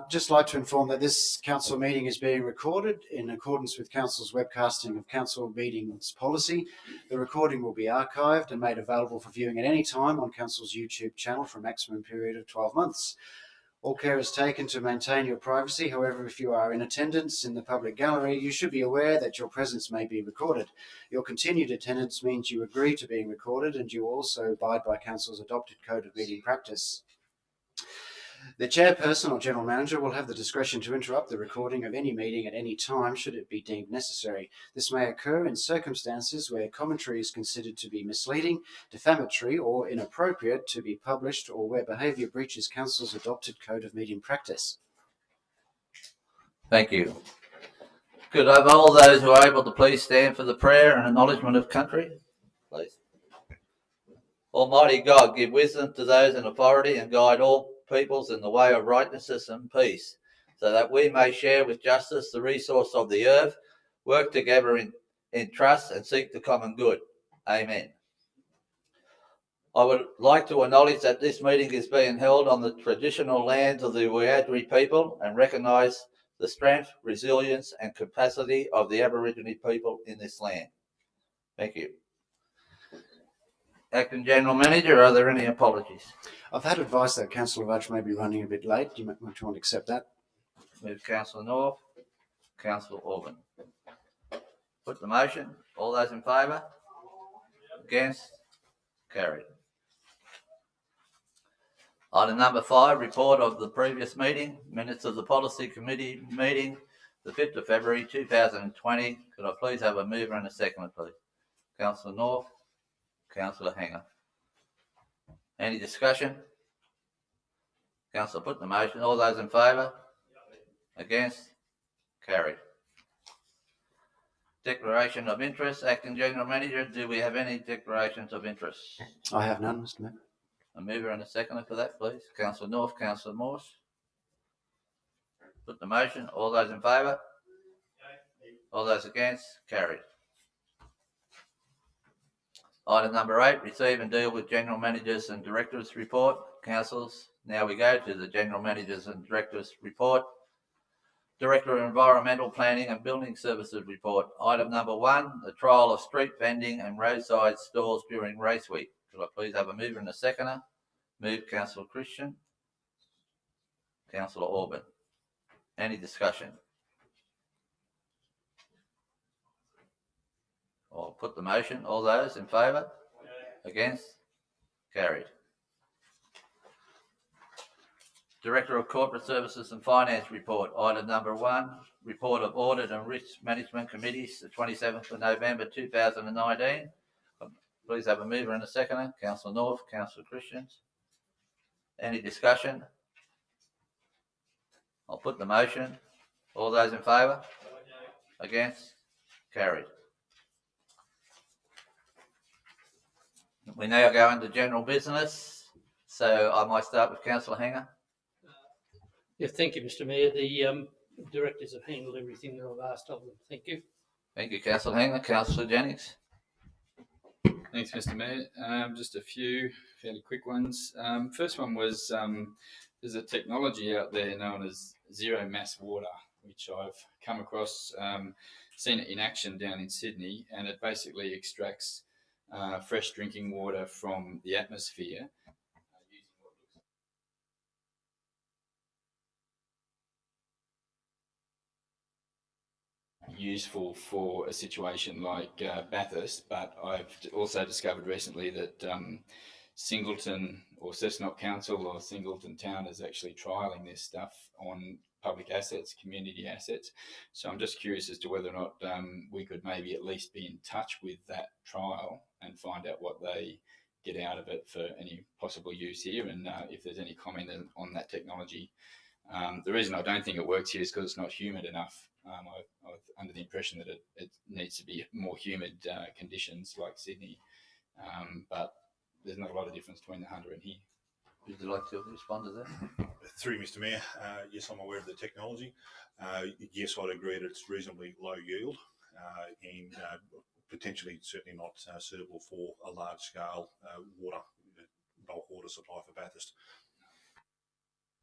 Just like to inform that this council meeting is being recorded in accordance with council's webcasting of council meetings policy. The recording will be archived and made available for viewing at any time on council's YouTube channel for a maximum period of 12 months. All care is taken to maintain your privacy. However, if you are in attendance in the public gallery, you should be aware that your presence may be recorded. Your continued attendance means you agree to being recorded and you also abide by council's adopted code of meeting practice. The chairperson or general manager will have the discretion to interrupt the recording of any meeting at any time should it be deemed necessary. This may occur in circumstances where commentary is considered to be misleading, defamatory or inappropriate to be published, or where behaviour breaches council's adopted code of meeting practice. Thank you. Could I have all those who are able to please stand for the prayer and acknowledgement of country, please. Almighty God, give wisdom to those in authority and guide all peoples in the way of righteousness and peace, so that we may share with justice the resource of the earth, work together in trust and seek the common good. Amen. I would like to acknowledge that this meeting is being held on the traditional lands of the Wiradjuri people and recognise the strength, resilience and capacity of the Aboriginal people in this land. Thank you. Acting General Manager, are there any apologies? I've had advice that Councillor Vudge may be running a bit late. Do you want to accept that? Move Councillor North, Councillor Orban. Put the motion. All those in favour? Against? Carried. Item number 5, report of the previous meeting, minutes of the Policy Committee meeting, the 5th of February 2020. Could I please have a mover and a seconder, please? Councillor North, Councillor Hanger. Any discussion? Councillor, put the motion. All those in favour? Against? Carried. Declaration of interest. Acting General Manager, do we have any declarations of interest? I have none, Mr. Mayor. A mover and a seconder for that, please. Councillor North, Councillor Morse. Put the motion. All those in favour? All those against? Carried. Item number 8, receive and deal with General Managers and Directors report. Councils, now we go to the General Managers and Directors report. Director of Environmental Planning and Building Services report. Item number 1, the trial of street vending and roadside stalls during race week. Could I please have a mover and a seconder? Move Councillor Christian. Councillor Orban. Any discussion? I'll put the motion. All those in favour? Against? Carried. Director of Corporate Services and Finance report. Item number 1, report of Audit and Risk Management Committees, the 27th of November 2019. Please have a mover and a seconder. Councillor North, Councillor Christians. Any discussion? I'll put the motion. All those in favour? Against? Carried. We now go into general business. So I might start with Councillor Hanger. Yeah, thank you, Mr. Mayor. The directors have handled everything that I've asked of them. Thank you. Thank you, Councillor Hanger. Councillor Jennings. Thanks, Mr. Mayor. Just a few fairly quick ones. First one was there's a technology out there known as zero mass water, which I've come across, seen it in action down in Sydney, and it basically extracts fresh drinking water from the atmosphere using what looks useful for a situation like Bathurst, but I've also discovered recently that Singleton or Cessnock Council or Singleton Town is actually trialling this stuff on public assets, community assets. So I'm just curious as to whether or not we could maybe at least be in touch with that trial and find out what they get out of it for any possible use here, and if there's any comment on that technology. The reason I don't think it works here is because it's not humid enough. I was under the impression that it needs to be more humid conditions like Sydney, but there's not a lot of difference between the Hunter and here. Would you like to respond to that? Through Mr. Mayor, yes, I'm aware of the technology. Yes, I'd agree that it's reasonably low yield and potentially certainly not suitable for a large scale bulk water supply for Bathurst.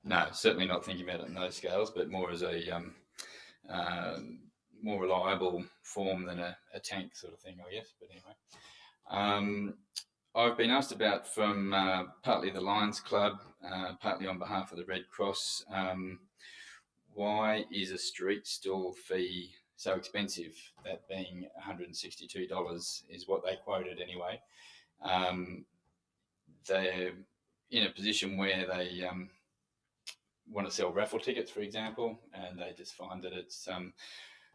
No, certainly not thinking about it in those scales, but more as a more reliable form than a tank sort of thing, I guess. But anyway, I've been asked about from partly the Lions Club, partly on behalf of the Red Cross, why is a street stall fee so expensive? That being $162 is what they quoted anyway. They're in a position where they want to sell raffle tickets, for example, and they just find that it's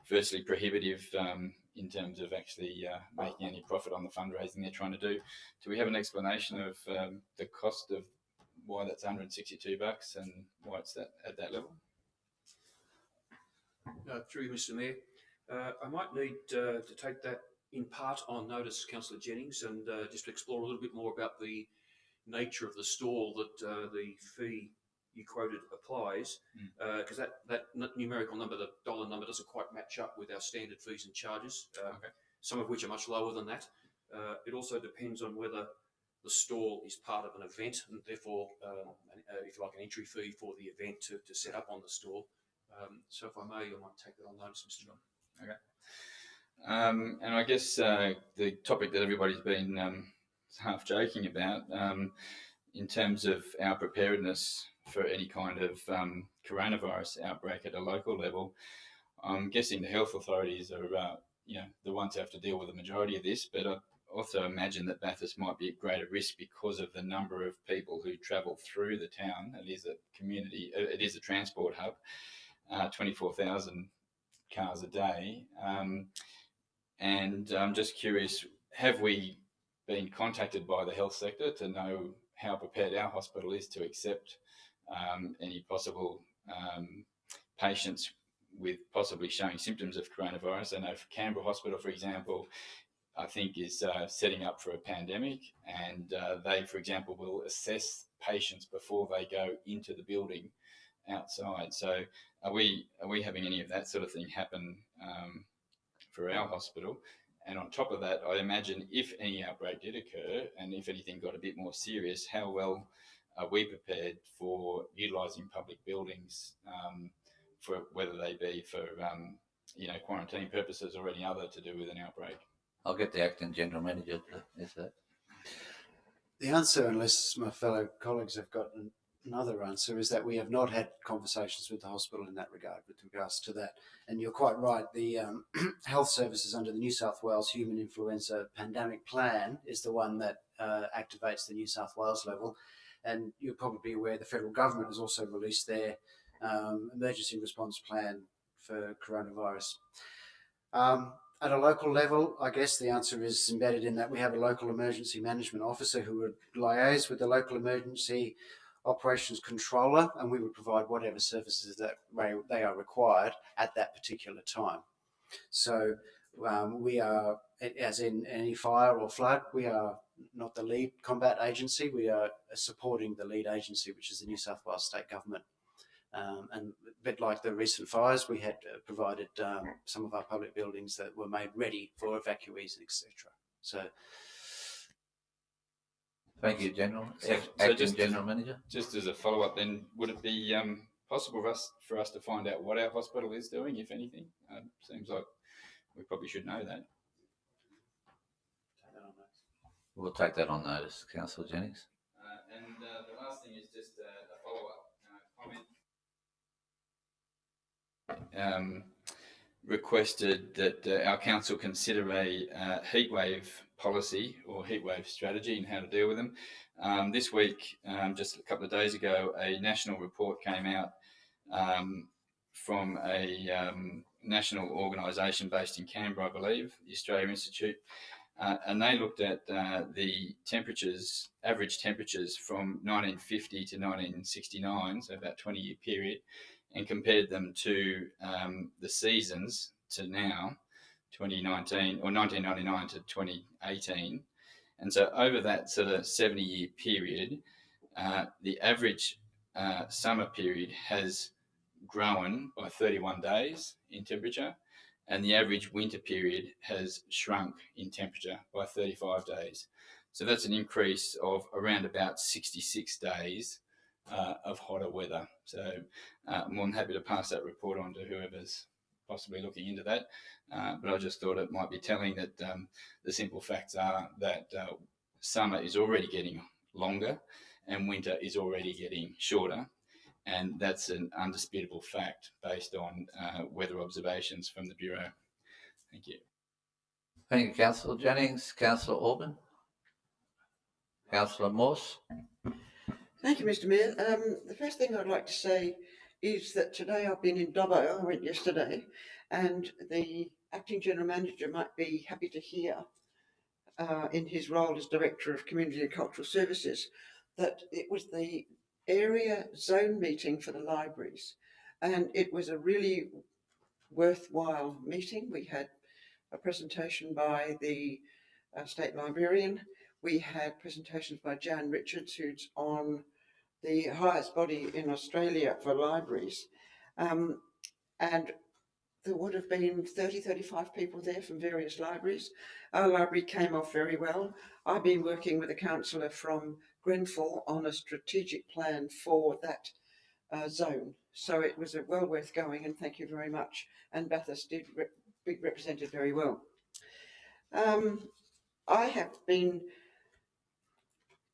firstly prohibitive in terms of actually making any profit on the fundraising they're trying to do. Do we have an explanation of the cost of why that's $162 and why it's at that level? Through you, Mr. Mayor, I might need to take that in part on notice, Councillor Jennings, and just to explore a little bit more about the nature of the stall that the fee you quoted applies, because that numerical number, the dollar number, doesn't quite match up with our standard fees and charges, some of which are much lower than that. It also depends on whether the stall is part of an event, and therefore, if you like, an entry fee for the event to set up on the stall. So if I may, I might take that on notice, Mr. John. Okay. And I guess the topic that everybody's been half joking about, in terms of our preparedness for any kind of coronavirus outbreak at a local level, I'm guessing the health authorities are, the ones who have to deal with the majority of this, but I also imagine that Bathurst might be at greater risk because of the number of people who travel through the town. It is a community, it is a transport hub, 24,000 cars a day. And I'm just curious, have we been contacted by the health sector to know how prepared our hospital is to accept any possible patients with possibly showing symptoms of coronavirus? I know for Canberra Hospital, for example, I think is setting up for a pandemic, and they, for example, will assess patients before they go into the building outside. So are we having any of that sort of thing happen for our hospital? And on top of that, I imagine if any outbreak did occur and if anything got a bit more serious, how well are we prepared for utilising public buildings, for whether they be for quarantine purposes or any other to do with an outbreak? I'll get the acting general manager to answer that. The answer, unless my fellow colleagues have got another answer, is that we have not had conversations with the hospital in that regard with regards to that. And you're quite right, the health services under the New South Wales Human Influenza Pandemic Plan is the one that activates the New South Wales level. And you're probably aware the federal government has also released their emergency response plan for coronavirus. At a local level, I guess the answer is embedded in that we have a local emergency management officer who would liaise with the local emergency operations controller, and we would provide whatever services that they are required at that particular time. So we are, as in any fire or flood, we are not the lead combat agency. We are supporting the lead agency, which is the New South Wales State Government. And a bit like the recent fires, we had provided some of our public buildings that were made ready for evacuees, etc. So, thank you, General. So Acting just- General Manager. Just as a follow-up then, would it be possible for us to find out what our hospital is doing, if anything? Seems like we probably should know that. We'll take that on notice, Councillor Jennings. And the last thing is just a follow-up comment. Requested that our council consider a heatwave policy or heatwave strategy and how to deal with them. This week, just a couple of days ago, a national report came out from a national organisation based in Canberra, I believe, the Australia Institute, and they looked at the temperatures, average temperatures from 1950 to 1969, so about 20-year period, and compared them to the seasons to now, 2019 or 1999 to 2018. And so over that sort of 70-year period, the average summer period has grown by 31 days in temperature, and the average winter period has shrunk in temperature by 35 days. So that's an increase of around about 66 days of hotter weather. So I'm more than happy to pass that report on to whoever's possibly looking into that. But I just thought it might be telling that the simple facts are that summer is already getting longer and winter is already getting shorter. And that's an undisputable fact based on weather observations from the Bureau. Thank you. Thank you, Councillor Jennings. Councillor Orban. Councillor Morse. Thank you, Mr. Mayor. The first thing I'd like to say is that today I've been in Dubbo. I went yesterday, and the acting general manager might be happy to hear, in his role as Director of Community and Cultural Services, that it was the area zone meeting for the libraries, and it was a really worthwhile meeting. We had a presentation by the State Librarian. We had presentations by Jan Richards, who's on the highest body in Australia for libraries. And there would have been 30, 35 people there from various libraries. Our library came off very well. I've been working with a councillor from Grenfell on a strategic plan for that zone. So it was well worth going, and thank you very much. And Bathurst did be represented very well. I have been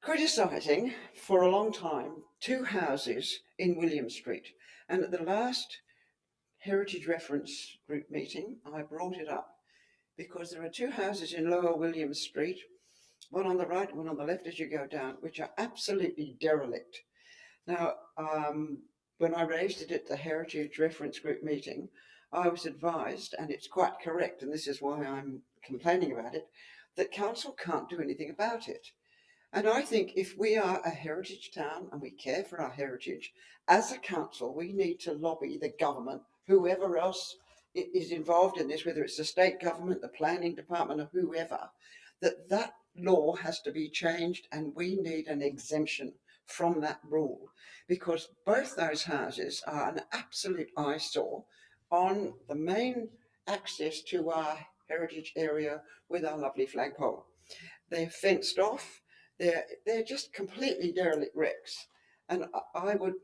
criticising for a long time 2 houses in William Street, and at the last Heritage Reference Group meeting I brought it up because there are 2 houses in Lower William Street, one on the right, one on the left as you go down, which are absolutely derelict. Now, when I raised it at the Heritage Reference Group meeting, I was advised, and it's quite correct, and this is why I'm complaining about it, that council can't do anything about it. And I think if we are a heritage town and we care for our heritage, as a council, we need to lobby the government, whoever else is involved in this, whether it's the state government, the planning department, or whoever, that law has to be changed, and we need an exemption from that rule, because both those houses are an absolute eyesore on the main access to our heritage area with our lovely flagpole. They're fenced off. They're just completely derelict wrecks. And I would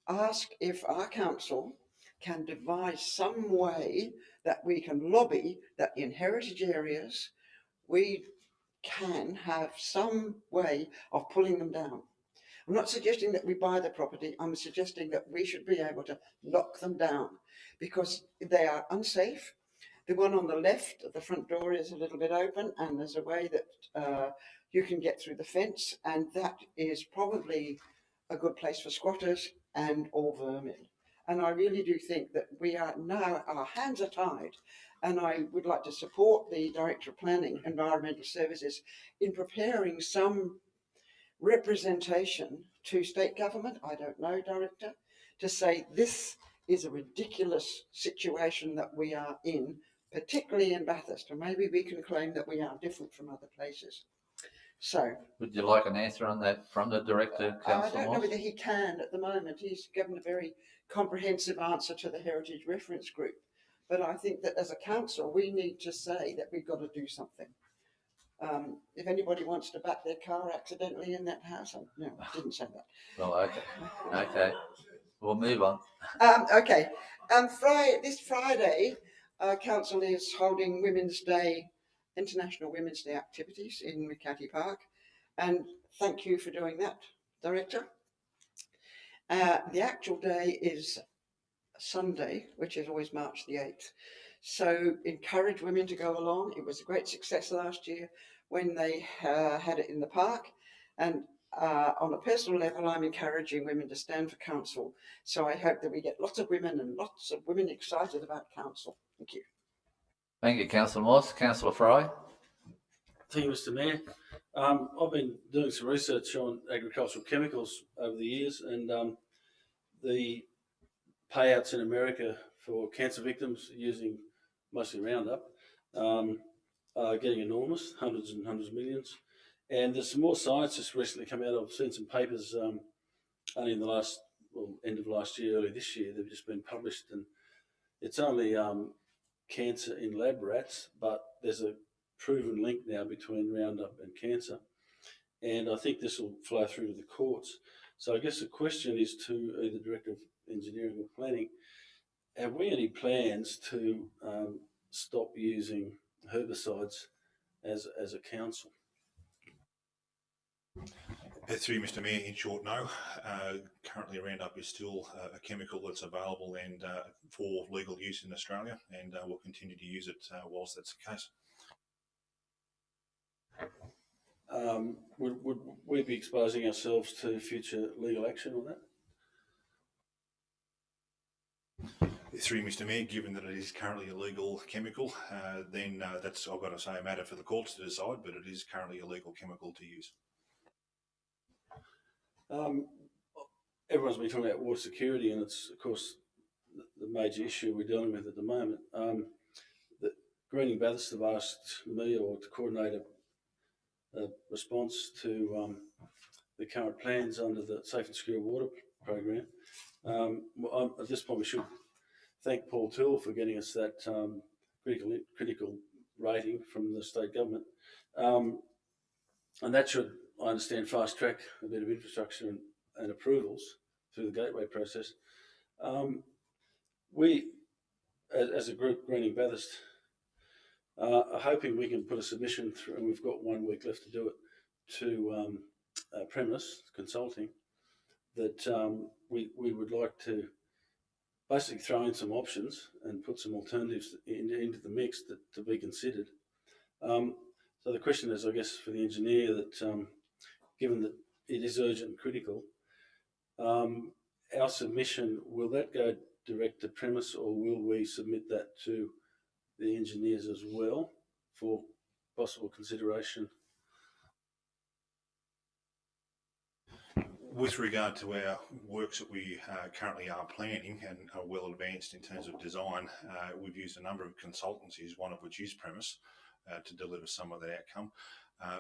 ask if our council can devise some way that we can lobby that in heritage areas we can have some way of pulling them down. I'm not suggesting that we buy the property. I'm suggesting that we should be able to knock them down because they are unsafe. The one on the left, the front door is a little bit open, and there's a way that you can get through the fence, and that is probably a good place for squatters and or vermin. And I really do think that we are now, our hands are tied, and I would like to support the Director of Planning Environmental Services in preparing some representation to state government, I don't know, Director, to say this is a ridiculous situation that we are in, particularly in Bathurst, and maybe we can claim that we are different from other places. So, Would you like an answer on that from the Director, I Councillor don't know Morse? whether he can at the moment. He's given a very comprehensive answer to the Heritage Reference Group, but I think that as a council we need to say that we've got to do something. If anybody wants to back their car accidentally in that house, no, I didn't say that. Well, okay. Okay. We'll move on. Okay. This Friday, council is holding Women's Day, International Women's Day activities in Makati Park, and thank you for doing that, Director. The actual day is Sunday, which is always March the 8th. So encourage women to go along. It was a great success last year when they had it in the park. And on a personal level, I'm encouraging women to stand for council. So I hope that we get lots of women and lots of women excited about council. Thank you. Thank you, Councillor Morse. Councillor Fry. Thank you, Mr. Mayor. I've been doing some research on agricultural chemicals over the years, and the payouts in America for cancer victims using mostly Roundup are getting enormous, hundreds and hundreds of millions. And there's some more science that's recently come out. I've seen some papers only in the end of last year, early this year. They've just been published, and it's only cancer in lab rats, but there's a proven link now between Roundup and cancer. And I think this will flow through to the courts. So I guess the question is to either Director of Engineering or Planning, have we any plans to stop using herbicides as a council? Through Mr Mayor, in short, no. Currently Roundup is still a chemical that's available and for legal use in Australia, and we'll continue to use it whilst that's the case. Would we be exposing ourselves to future legal action on that? Through Mr Mayor, given that it is currently a legal chemical, then that's, I've got to say, a matter for the courts to decide, but it is currently a legal chemical to use. Everyone's been talking about water security, and it's, of course, the major issue we're dealing with at the moment. Greening Bathurst have asked me or to coordinate a response to the current plans under the Safe and Secure Water program. At this point, we should thank Paul Toole for getting us that critical rating from the state government. And that should, I understand, fast track a bit of infrastructure and approvals through the gateway process. We, as a group, Greening Bathurst, are hoping we can put a submission through, and we've got 1 week left to do it, to Premise Consulting, that we would like to basically throw in some options and put some alternatives into the mix to be considered. So the question is, I guess, for the engineer, that given that it is urgent and critical, our submission, will that go direct to Premise, or will we submit that to the engineers as well for possible consideration? With regard to our works that we currently are planning and are well advanced in terms of design, we've used a number of consultancies, one of which is Premise, to deliver some of the outcome.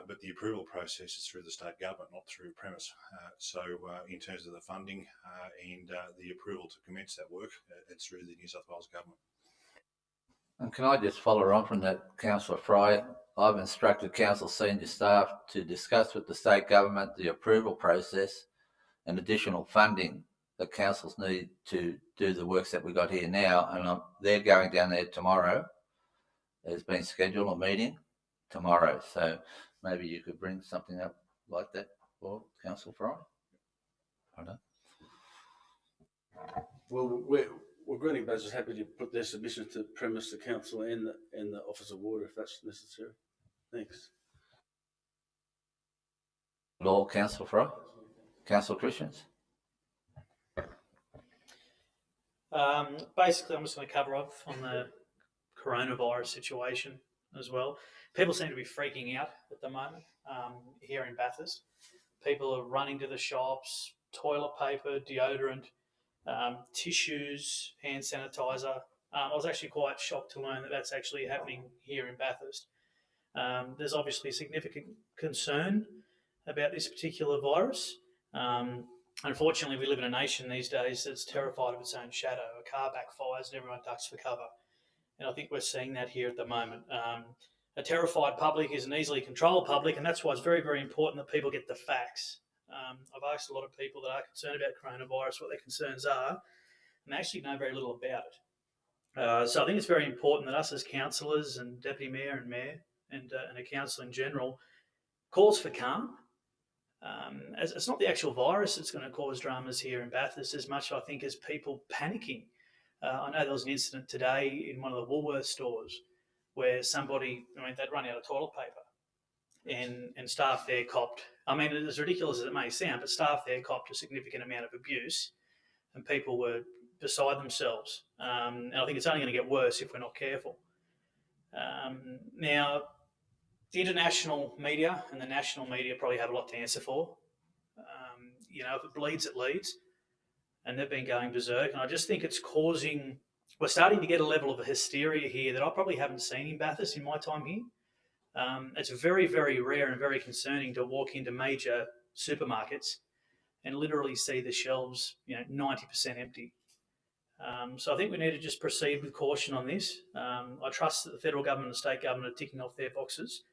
But the approval process is through the state government, not through Premise. So in terms of the funding and the approval to commence that work, it's through the New South Wales government. And can I just follow on from that, Councillor Fry? I've instructed council senior staff to discuss with the state government the approval process and additional funding that councils need to do the works that we got here now. And they're going down there tomorrow. There's been scheduled a meeting tomorrow. So maybe you could bring something up like that for Councillor Fry. I don't know. Well, Greening Bathurst is happy to put their submission to Premise, the council, and the Office of Water if that's necessary. Thanks. Law, Councillor Fry. Councillor Christians. Basically, I'm just going to cover off on the coronavirus situation as well. People seem to be freaking out at the moment here in Bathurst. People are running to the shops, toilet paper, deodorant, tissues, hand sanitizer. I was actually quite shocked to learn that that's actually happening here in Bathurst. There's obviously significant concern about this particular virus. Unfortunately, we live in a nation these days that's terrified of its own shadow. A car backfires and everyone ducks for cover. And I think we're seeing that here at the moment. A terrified public is an easily controlled public, and that's why it's very, very important that people get the facts. I've asked a lot of people that are concerned about coronavirus what their concerns are, and they actually know very little about it. So I think it's very important that us as councillors and Deputy Mayor and Mayor and a council in general calls for calm. As it's not the actual virus that's going to cause dramas here in Bathurst as much, I think, as people panicking. I know there was an incident today in one of the Woolworths stores where somebody, they'd run out of toilet paper and staff there copped. I mean, as ridiculous as it may sound, but staff there copped a significant amount of abuse and people were beside themselves. And I think it's only going to get worse if we're not careful. Now, the international media and the national media probably have a lot to answer for. If it bleeds, it leads. And they've been going berserk. And I just think it's we're starting to get a level of hysteria here that I probably haven't seen in Bathurst in my time here. It's very, very rare and very concerning to walk into major supermarkets and literally see the shelves, 90% empty. So I think we need to just proceed with caution on this. I trust that the federal government and the state government are ticking off their boxes.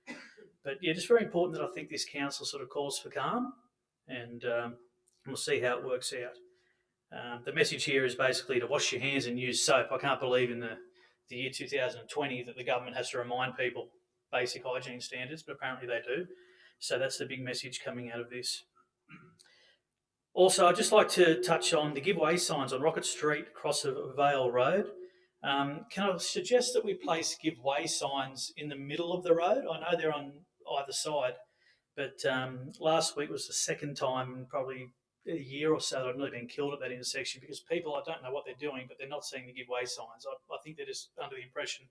But yeah, just very important that I think this council sort of calls for calm and we'll see how it works out. The message here is basically to wash your hands and use soap. I can't believe in the year 2020 that the government has to remind people basic hygiene standards, but apparently they do. So that's the big message coming out of this. Also, I'd just like to touch on the giveaway signs on Rocket Street across Vale Road. Can I suggest that we place giveaway signs in the middle of the road? I know they're on either side, but last week was the second time in probably a year or so that I've really been killed at that intersection because people, I don't know what they're doing, but they're not seeing the giveaway signs. I think they're just under the impression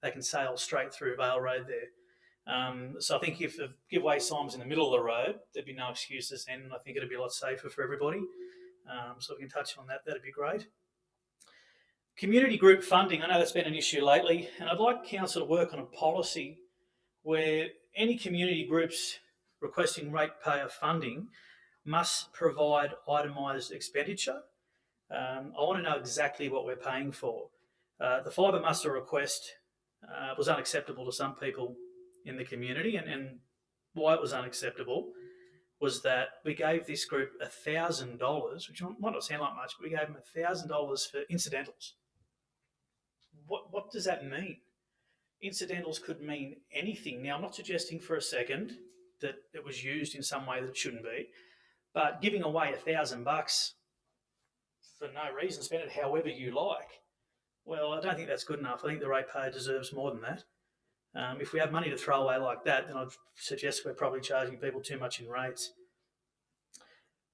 they can sail straight through Vale Road there. So I think if the giveaway sign was in the middle of the road, there'd be no excuses then, and I think it'd be a lot safer for everybody. So if we can touch on that, that'd be great. Community group funding, I know that's been an issue lately, and I'd like council to work on a policy where any community groups requesting ratepayer funding must provide itemised expenditure. I want to know exactly what we're paying for. The fibre muster request was unacceptable to some people in the community, and why it was unacceptable was that we gave this group $1,000, which might not sound like much, but we gave them $1,000 for incidentals. What does that mean? Incidentals could mean anything. Now, I'm not suggesting for a second that it was used in some way that it shouldn't be, but giving away $1,000 for no reason, spend it however you like, well, I don't think that's good enough. I think the ratepayer deserves more than that. If we have money to throw away like that, then I'd suggest we're probably charging people too much in rates.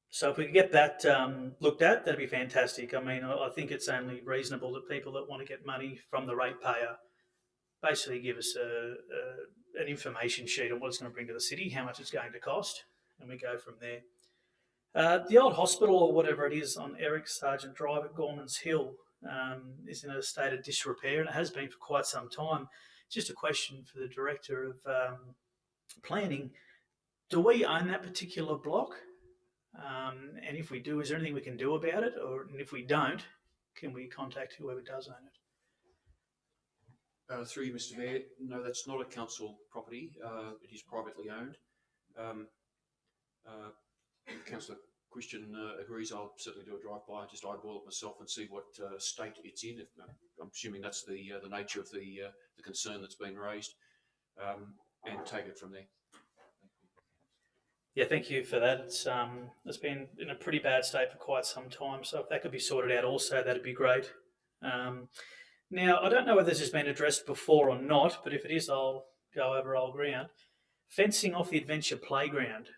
So if we could get that looked at, that'd be fantastic. I mean, I think it's only reasonable that people that want to get money from the ratepayer basically give us an information sheet on what it's going to bring to the city, how much it's going to cost, and we go from there. The old hospital, or whatever it is, on Eric Sargent Drive at Gormans Hill is in a state of disrepair, and it has been for quite some time. Just a question for the Director of Planning. Do we own that particular block? And if we do, is there anything we can do about it? And if we don't, can we contact whoever does own it? Through you, Mr. Mayor, no, that's not a council property. It is privately owned. Councillor Christian agrees. I'll certainly do a drive-by, just eyeball it myself and see what state it's in. I'm assuming that's the nature of the concern that's been raised, and take it from there. Yeah, thank you for that. It's been in a pretty bad state for quite some time, so if that could be sorted out also, that'd be great. Now, I don't know whether this has been addressed before or not, but if it is, I'll go over old ground. Fencing off the Adventure Playground,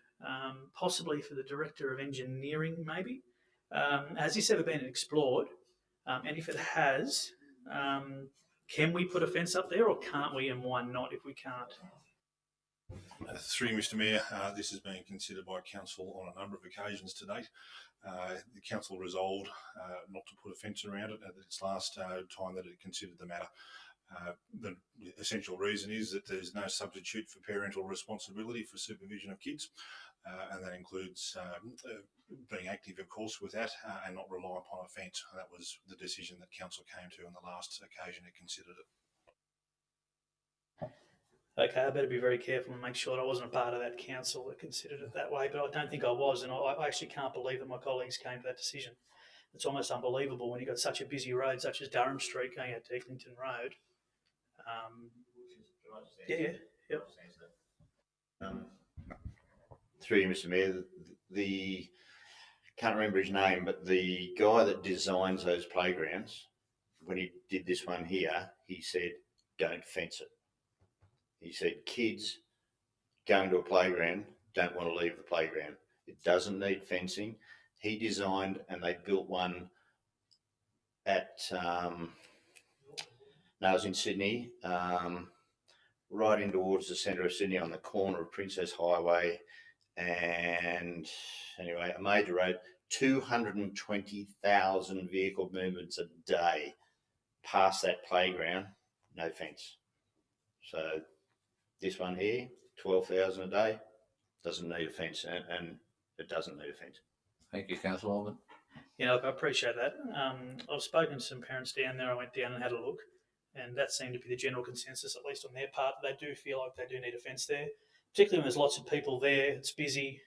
possibly for the Director of Engineering, maybe. Has this ever been explored? And if it has, can we put a fence up there, or can't we, and why not if we can't? Through you, Mr. Mayor, this has been considered by Council on a number of occasions to date. The Council resolved not to put a fence around it at its last time that it considered the matter. The essential reason is that there's no substitute for parental responsibility for supervision of kids, and that includes being active, of course, with that and not rely upon a fence. That was the decision that Council came to on the last occasion it considered it. Okay, I better be very careful and make sure that I wasn't a part of that council that considered it that way, but I don't think I was, and I actually can't believe that my colleagues came to that decision. It's almost unbelievable when you've got such a busy road such as Durham Street going out to Eglinton Road. Yep. Through you, Mr. Mayor, can't remember his name, but the guy that designs those playgrounds, when he did this one here, he said, don't fence it. He said, kids going to a playground don't want to leave the playground. It doesn't need fencing. He designed and they built one at, it was in Sydney, right in towards the centre of Sydney on the corner of Princess Highway and anyway, a major road, 220,000 vehicle movements a day past that playground, no fence. So this one here, 12,000 a day, doesn't need a fence, and it doesn't need a fence. Thank you, Councillor Morgan. Yeah, look, I appreciate that. I've spoken to some parents down there. I went down and had a look, and that seemed to be the general consensus, at least on their part. They do feel like they do need a fence there, particularly when there's lots of people there. It's busy.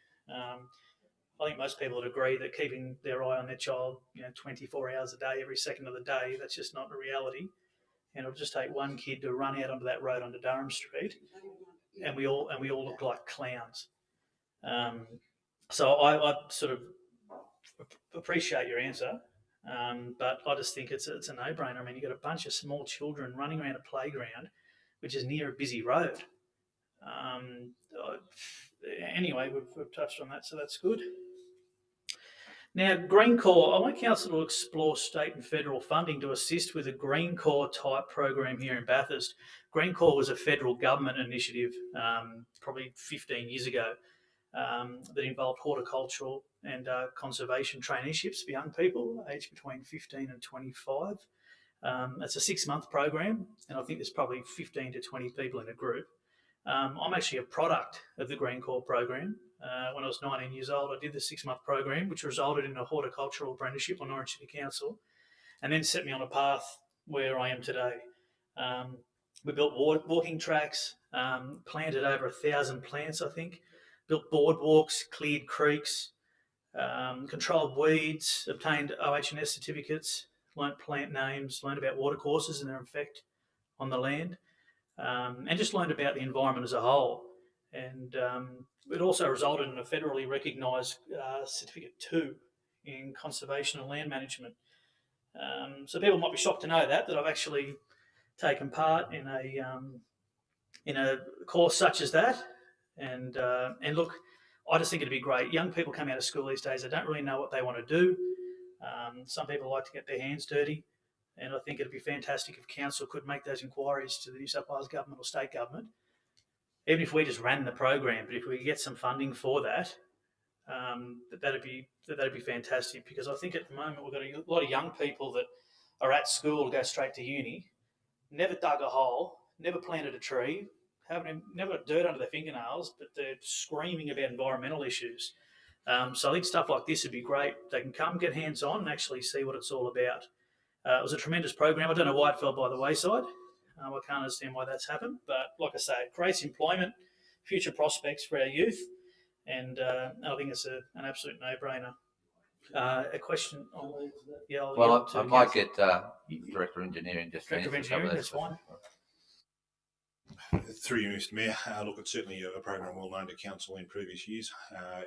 I think most people would agree that keeping their eye on their child, 24 hours a day, every second of the day, that's just not a reality. And it'll just take one kid to run out onto that road onto Durham Street, and we all look like clowns. So I sort of appreciate your answer, but I just think it's a no-brainer. I mean, you've got a bunch of small children running around a playground, which is near a busy road. Anyway, we've touched on that, so that's good. Now, Green Corps, I want council to explore state and federal funding to assist with a Green Corps type program here in Bathurst. Green Corps was a federal government initiative probably 15 years ago that involved horticultural and conservation traineeships for young people aged between 15 and 25. It's a 6-month program, and I think there's probably 15 to 20 people in a group. I'm actually a product of the Green Corps program. When I was 19 years old, I did the 6-month program, which resulted in a horticultural apprenticeship on Orange City Council, and then set me on a path where I am today. We built walking tracks, planted over 1,000 plants, I think, built boardwalks, cleared creeks, controlled weeds, obtained OH&S certificates, learnt plant names, learned about watercourses and their effect on the land, and just learned about the environment as a whole. And it also resulted in a federally recognised Certificate 2 in conservation and land management. So people might be shocked to know that I've actually taken part in a course such as that. And look, I just think it'd be great. Young people come out of school these days, they don't really know what they want to do. Some people like to get their hands dirty. And I think it'd be fantastic if council could make those inquiries to the New South Wales government or state government, even if we just ran the program. But if we could get some funding for that, that'd be fantastic. Because I think at the moment we've got a lot of young people that are at school, go straight to uni, never dug a hole, never planted a tree, never got dirt under their fingernails, but they're screaming about environmental issues. So I think stuff like this would be great. They can come, get hands-on, and actually see what it's all about. It was a tremendous program. I don't know why it fell by the wayside. I can't understand why that's happened. But like I say, it creates employment, future prospects for our youth, and I think it's an absolute no-brainer. A question? I might get Director of Engineering just to Director of answer some Engineering, of that's those fine. Through you, Mr Mayor, look, it's certainly a program well known to council in previous years.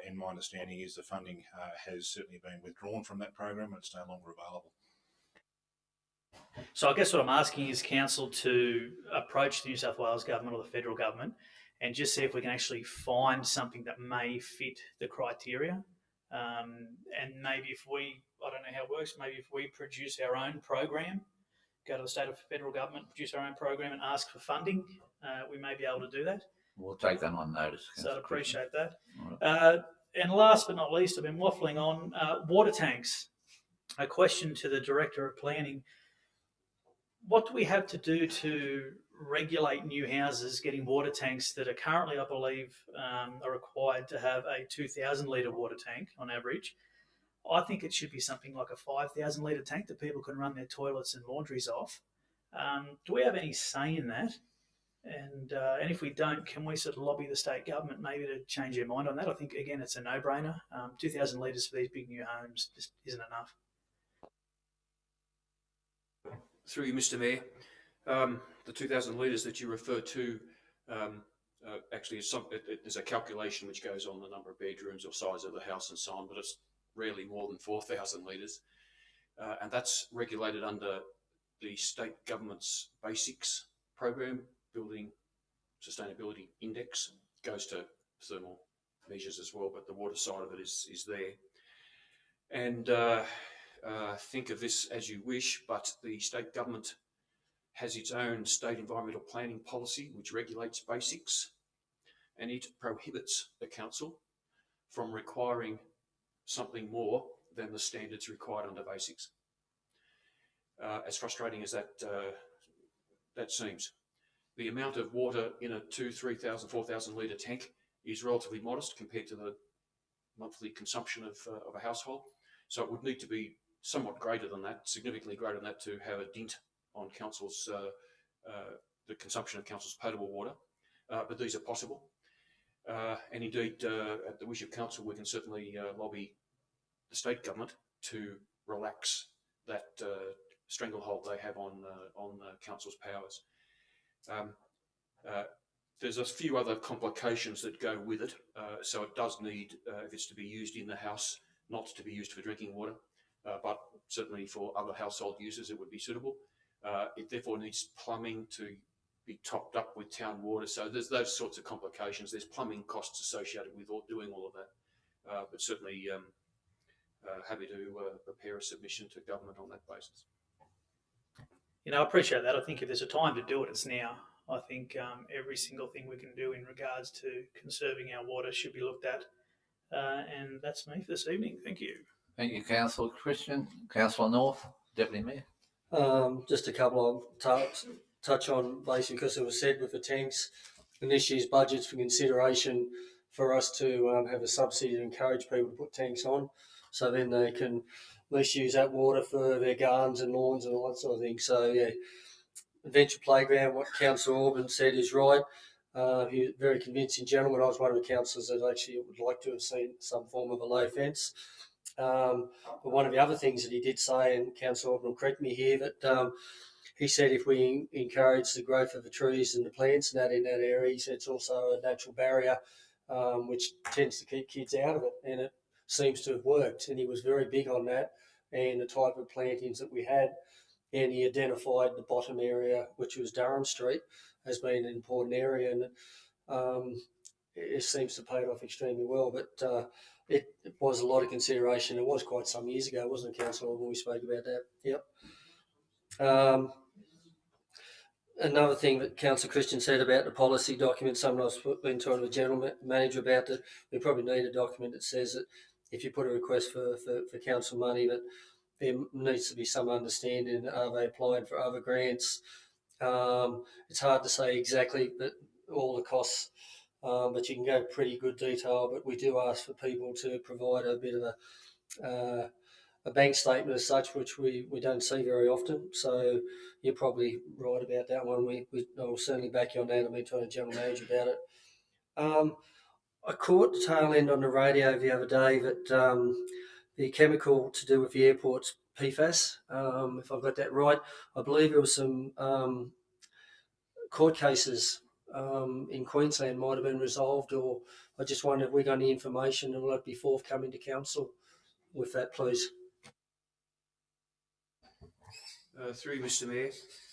And my understanding is the funding has certainly been withdrawn from that program and it's no longer available. So I guess what I'm asking is council to approach the New South Wales government or the federal government and just see if we can actually find something that may fit the criteria. And maybe if I don't know how it works, maybe if we produce our own program, go to the state or federal government, produce our own program and ask for funding, we may be able to do that. We'll take that on notice. So I'd appreciate that. Right. And last but not least, I've been waffling on water tanks. A question to the Director of Planning. What do we have to do to regulate new houses getting water tanks that are currently, I believe, are required to have a 2,000 litre water tank on average? I think it should be something like a 5,000 litre tank that people can run their toilets and laundries off. Do we have any say in that? And if we don't, can we sort of lobby the state government maybe to change their mind on that? I think, again, it's a no-brainer. 2,000 litres for these big new homes just isn't enough. Through you, Mr Mayor, the 2,000 litres that you refer to actually there's a calculation which goes on the number of bedrooms or size of the house and so on, but it's rarely more than 4,000 litres. And that's regulated under the state government's BASICS program, Building Sustainability Index. Goes to thermal measures as well, but the water side of it is there. And think of this as you wish, but the state government has its own state environmental planning policy which regulates BASICS, and it prohibits the council from requiring something more than the standards required under BASICS. As frustrating as that seems, the amount of water in a 2,000, 3,000, 4,000 litre tank is relatively modest compared to the monthly consumption of a household. So it would need to be somewhat greater than that, significantly greater than that, to have a dint on council's the consumption of council's potable water. But these are possible. And indeed, at the wish of council, we can certainly lobby the state government to relax that stranglehold they have on council's powers. There's a few other complications that go with it, so it does need, if it's to be used in the house, not to be used for drinking water, but certainly for other household uses it would be suitable. It therefore needs plumbing to be topped up with town water, so there's those sorts of complications. There's plumbing costs associated with doing all of that, but certainly happy to prepare a submission to government on that basis. You know, I appreciate that. I think if there's a time to do it, it's now. I think every single thing we can do in regards to conserving our water should be looked at. And that's me for this evening. Thank you. Thank you, Councillor Christian. Councillor North, Deputy Mayor. Just a couple of touch on basically because it was said with the tanks and this year's budget's for consideration for us to have a subsidy to encourage people to put tanks on, so then they can at least use that water for their gardens and lawns and all that sort of thing. So yeah, Adventure Playground, what Councillor Orban said is right. He was a very convincing gentleman. I was one of the councillors that actually would like to have seen some form of a low fence. But one of the other things that he did say, and Councillor Orban will correct me here, that he said if we encourage the growth of the trees and the plants and that in that area, he said it's also a natural barrier which tends to keep kids out of it, and it seems to have worked. And he was very big on that and the type of plantings that we had. And he identified the bottom area, which was Durham Street, as being an important area, and it seems to pay it off extremely well. But it was a lot of consideration. It was quite some years ago, wasn't it, Councillor, when we spoke about that? Yep. Another thing that Councillor Christian said about the policy document, something I've been talking to the general manager about, that we probably need a document that says that if you put a request for council money, that there needs to be some understanding. Are they applying for other grants? It's hard to say exactly that all the costs, but you can go pretty good detail. But we do ask for people to provide a bit of a bank statement as such, which we don't see very often. So you're probably right about that one. I'll certainly back you on that. I've been talking to the general manager about it. I caught the tail end on the radio the other day that the chemical to do with the airport's PFAS, if I've got that right. I believe there was some court cases in Queensland might have been resolved, or I just wonder if we got any information and will it be forthcoming to council with that, please? Through you, Mr. Mayor.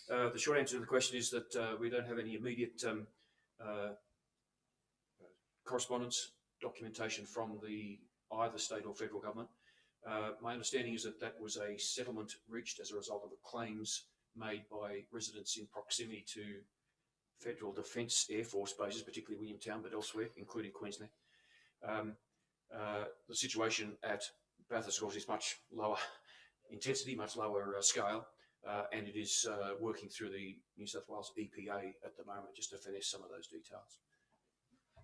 The short answer to the question is that we don't have any immediate correspondence, documentation from either state or federal government. My understanding is that was a settlement reached as a result of the claims made by residents in proximity to Federal Defence Air Force bases, particularly Williamtown, but elsewhere, including Queensland. The situation at Bathurst, of course, is much lower intensity, much lower scale, and it is working through the New South Wales EPA at the moment just to finish some of those details.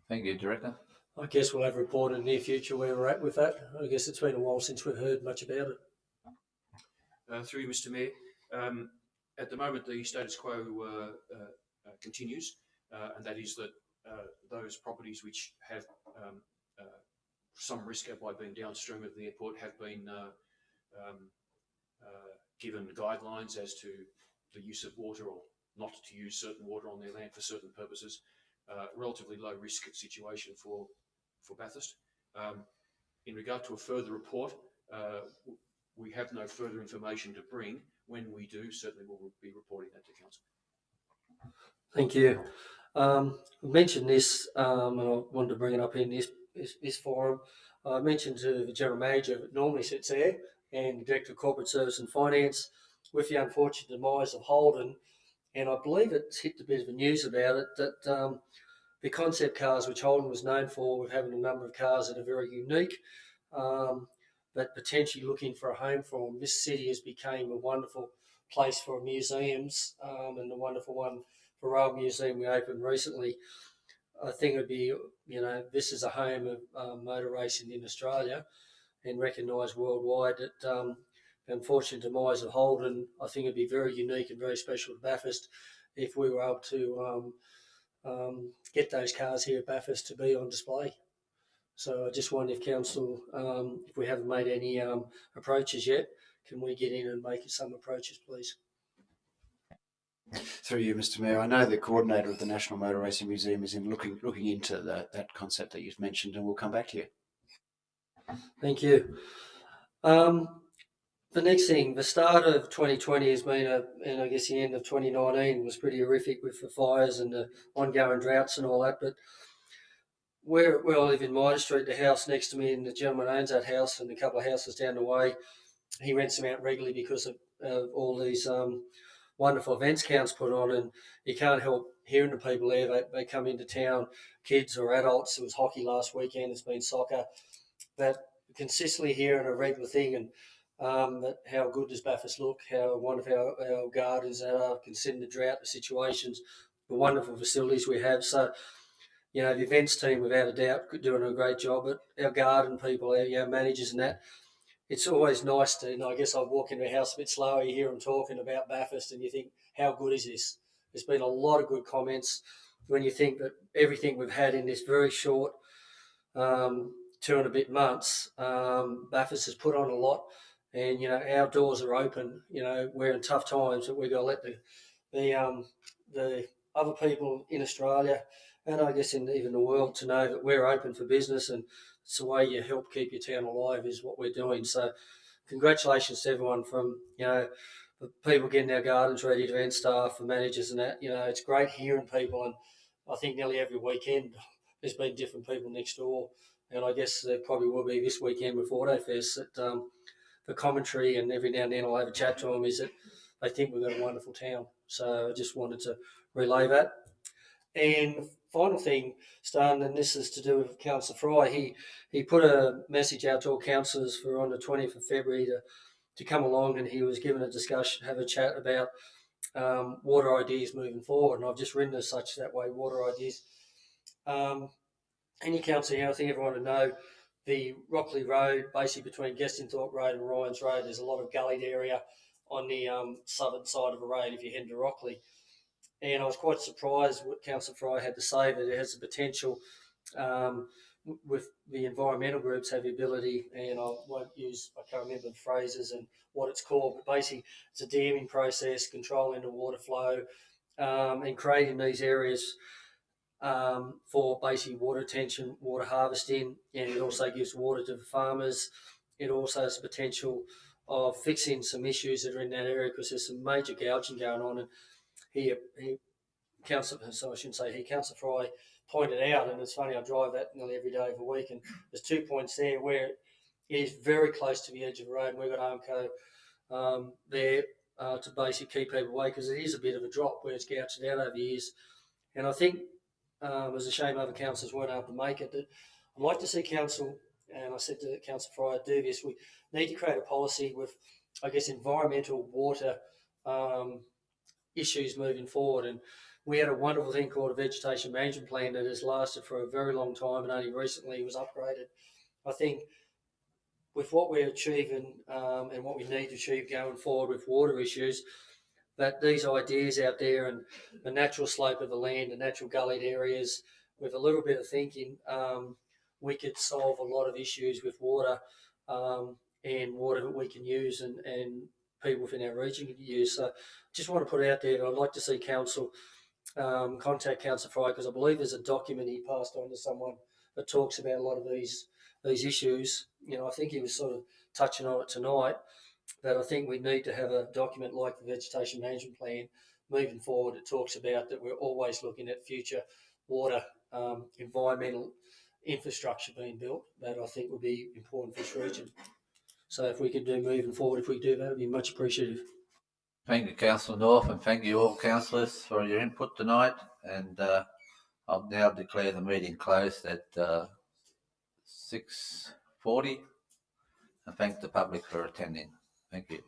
Thank you, Director. I guess we'll have a report in the near future where we're at with that. I guess it's been a while since we've heard much about it. Through you, Mr. Mayor. At the moment, the status quo continues, and that is that those properties which have some risk by being downstream of the airport have been given guidelines as to the use of water or not to use certain water on their land for certain purposes. Relatively low risk situation for Bathurst. In regard to a further report, we have no further information to bring. When we do, certainly we'll be reporting that to council. Thank you. I mentioned this, and I wanted to bring it up in this forum. I mentioned to the general manager that normally sits there, and the director of corporate service and finance, with the unfortunate demise of Holden, and I believe it's hit a bit of the news about it, that the concept cars, which Holden was known for, with having a number of cars that are very unique, but potentially looking for a home for them. This city has become a wonderful place for museums, and the wonderful one for Rail Museum we opened recently. I think it would be, this is a home of motor racing in Australia and recognised worldwide. That the unfortunate demise of Holden, I think it'd be very unique and very special to Bathurst if we were able to get those cars here at Bathurst to be on display. So I just wonder if council, if we haven't made any approaches yet, can we get in and make some approaches, please? Through you, Mr. Mayor, I know the coordinator of the National Motor Racing Museum is looking into that concept that you've mentioned, and we'll come back to you. Thank you. The next thing, the start of 2020 has been and I guess the end of 2019 was pretty horrific with the fires and the ongoing droughts and all that. But where I live in Mitre Street, the house next to me, and the gentleman owns that house and a couple of houses down the way, he rents them out regularly because of all these wonderful events Count's put on, and you can't help hearing the people there. They come into town, kids or adults. It was hockey last weekend. It's been soccer. That consistently hearing a regular thing, and that how good does Bathurst look? How wonderful our gardens are, considering the drought, the situations, the wonderful facilities we have. So, you know, the events team, without a doubt, doing a great job. But our garden people, our managers, and that. It's always nice to, I guess I walk into a house a bit slower, you hear them talking about Bathurst and you think, how good is this? There's been a lot of good comments when you think that everything we've had in this very short 2 and a bit months, Bathurst has put on a lot, and, you know, our doors are open. You know, we're in tough times, but we've got to let the other people in Australia, and I guess in even the world, to know that we're open for business, and it's the way you help keep your town alive is what we're doing. So congratulations to everyone, from, you know, the people getting our gardens ready, to event staff, the managers and that. You know, it's great hearing people, and I think nearly every weekend there's been different people next door, and I guess there probably will be this weekend with Autofest. That the commentary, and every now and then I'll have a chat to them, is that they think we've got a wonderful town. So I just wanted to relay that. And final thing, Stan, and this is to do with Councillor Fry. He put a message out to all councillors for on the 20th of February to come along, and he was given a discussion, have a chat about water ideas moving forward. And I've just written as such that way, water ideas. Any council here, I think everyone would know, the Rockley Road, basically between Gestingthorpe Road and Ryan's Road, there's a lot of gullied area on the southern side of the road if you head to Rockley. And I was quite surprised what Councillor Fry had to say, that it has the potential with the environmental groups have the ability, and I can't remember the phrases and what it's called, but basically it's a damming process, controlling the water flow, and creating these areas for basically water retention, water harvesting, and it also gives water to the farmers. It also has the potential of fixing some issues that are in that area, because there's some major gouging going on. And Councillor Fry pointed out, and it's funny, I drive that nearly every day of the week, and there's 2 points there where it is very close to the edge of the road, and we've got Armco there to basically keep people away, because it is a bit of a drop where it's gouged out over the years. And I think it was a shame other councillors weren't able to make it. I'd like to see council, and I said to Councillor Fry, do this. We need to create a policy with, I guess, environmental water issues moving forward. And we had a wonderful thing called a vegetation management plan that has lasted for a very long time, and only recently was upgraded. I think with what we're achieving and what we need to achieve going forward with water issues, that these ideas out there, and the natural slope of the land, the natural gullied areas, with a little bit of thinking, we could solve a lot of issues with water, and water that we can use, and people within our region can use. So just want to put it out there that I'd like to see council contact Councillor Fry, because I believe there's a document he passed on to someone that talks about a lot of these issues. You know, I think he was sort of touching on it tonight, that I think we need to have a document like the vegetation management plan moving forward. It talks about that we're always looking at future water, environmental infrastructure being built, that I think would be important for this region. So if we could do moving forward, if we do that, it would be much appreciative. Thank you, Councillor North, and thank you all councillors for your input tonight. And I'll now declare the meeting closed at 6:40, and thank the public for attending. Thank you.